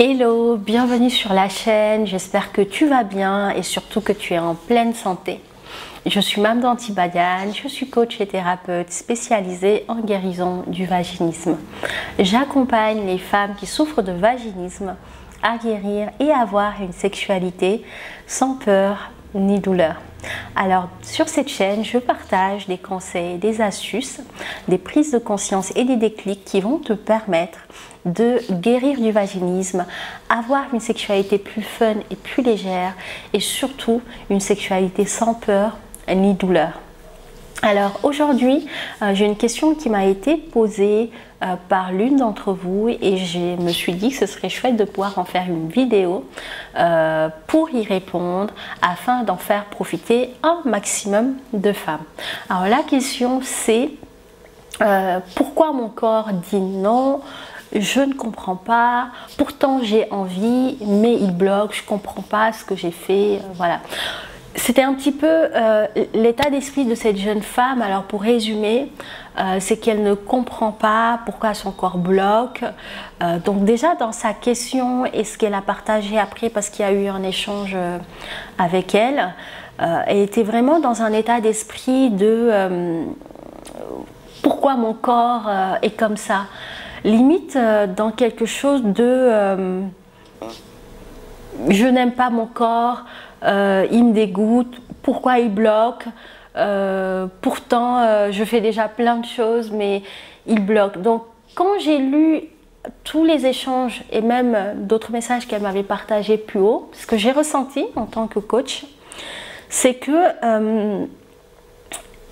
Hello, bienvenue sur la chaîne, j'espère que tu vas bien et surtout que tu es en pleine santé. Je suis Mame Danti Badiane, je suis coach et thérapeute spécialisée en guérison du vaginisme. J'accompagne les femmes qui souffrent de vaginisme à guérir et avoir une sexualité sans peur ni douleur. Alors sur cette chaîne, je partage des conseils, des astuces, des prises de conscience et des déclics qui vont te permettre de guérir du vaginisme, avoir une sexualité plus fun et plus légère et surtout une sexualité sans peur ni douleur. Alors aujourd'hui, j'ai une question qui m'a été posée par l'une d'entre vous et je me suis dit que ce serait chouette de pouvoir en faire une vidéo pour y répondre afin d'en faire profiter un maximum de femmes. Alors la question c'est pourquoi mon corps dit non? Je ne comprends pas, pourtant j'ai envie, mais il bloque, je ne comprends pas ce que j'ai fait, voilà. C'était un petit peu l'état d'esprit de cette jeune femme. Alors pour résumer, c'est qu'elle ne comprend pas pourquoi son corps bloque. Donc déjà dans sa question et ce qu'elle a partagé après, parce qu'il y a eu un échange avec elle, elle était vraiment dans un état d'esprit de pourquoi mon corps est comme ça. Limite dans quelque chose de je n'aime pas mon corps, il me dégoûte, pourquoi il bloque, pourtant je fais déjà plein de choses mais il bloque. Donc quand j'ai lu tous les échanges et même d'autres messages qu'elle m'avait partagés plus haut, ce que j'ai ressenti en tant que coach, c'est que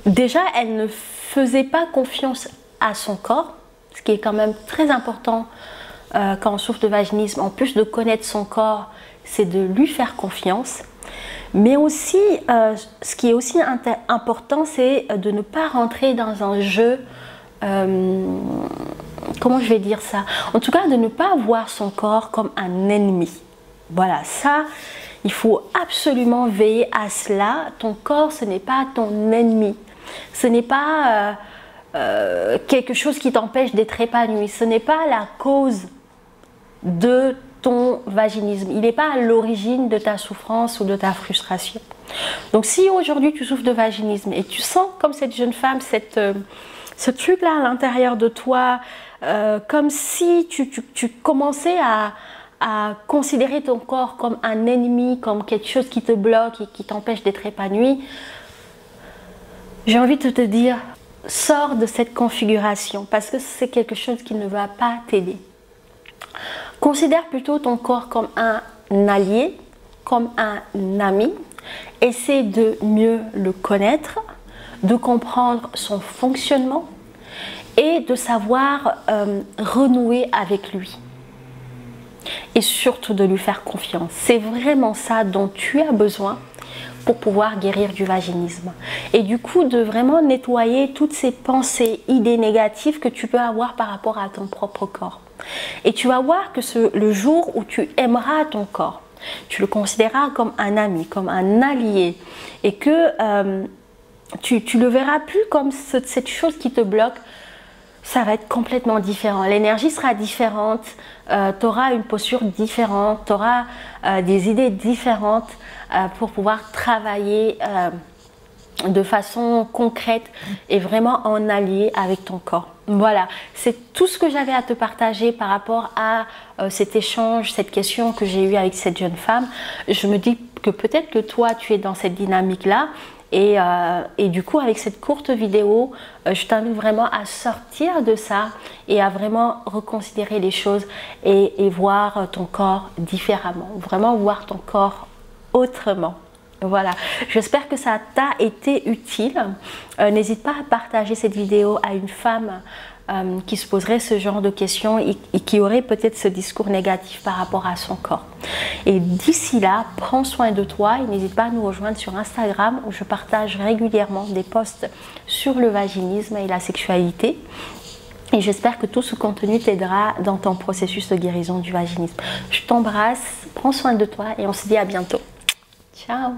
déjà elle ne faisait pas confiance à son corps, ce qui est quand même très important quand on souffre de vaginisme. En plus de connaître son corps, c'est de lui faire confiance. Mais aussi, ce qui est aussi important, c'est de ne pas rentrer dans un jeu, comment je vais dire ça? En tout cas, de ne pas voir son corps comme un ennemi. Voilà, ça, il faut absolument veiller à cela. Ton corps, ce n'est pas ton ennemi. Ce n'est pas quelque chose qui t'empêche d'être épanoui. Ce n'est pas la cause de ton vaginisme. Il n'est pas à l'origine de ta souffrance ou de ta frustration. Donc si aujourd'hui tu souffres de vaginisme et tu sens comme cette jeune femme, ce truc-là à l'intérieur de toi, comme si tu commençais à considérer ton corps comme un ennemi, comme quelque chose qui te bloque et qui t'empêche d'être épanoui, j'ai envie de te dire, sors de cette configuration parce que c'est quelque chose qui ne va pas t'aider. Considère plutôt ton corps comme un allié, comme un ami. Essaie de mieux le connaître, de comprendre son fonctionnement et de savoir renouer avec lui. Et surtout de lui faire confiance. C'est vraiment ça dont tu as besoin pour pouvoir guérir du vaginisme. Et du coup, de vraiment nettoyer toutes ces pensées, idées négatives que tu peux avoir par rapport à ton propre corps. Et tu vas voir que le jour où tu aimeras ton corps, tu le considéreras comme un ami, comme un allié, et que tu le verras plus comme cette chose qui te bloque, ça va être complètement différent. L'énergie sera différente, tu auras une posture différente, tu auras des idées différentes pour pouvoir travailler de façon concrète et vraiment en allié avec ton corps. Voilà, c'est tout ce que j'avais à te partager par rapport à cet échange, cette question que j'ai eue avec cette jeune femme. Je me dis que peut-être que toi, tu es dans cette dynamique-là. Et du coup, avec cette courte vidéo, je t'invite vraiment à sortir de ça et à vraiment reconsidérer les choses et voir ton corps différemment. Vraiment voir ton corps autrement. Voilà, j'espère que ça t'a été utile. N'hésite pas à partager cette vidéo à une femme qui se poserait ce genre de questions et qui aurait peut-être ce discours négatif par rapport à son corps. Et d'ici là, prends soin de toi et n'hésite pas à nous rejoindre sur Instagram où je partage régulièrement des posts sur le vaginisme et la sexualité. Et j'espère que tout ce contenu t'aidera dans ton processus de guérison du vaginisme. Je t'embrasse, prends soin de toi et on se dit à bientôt. Ciao!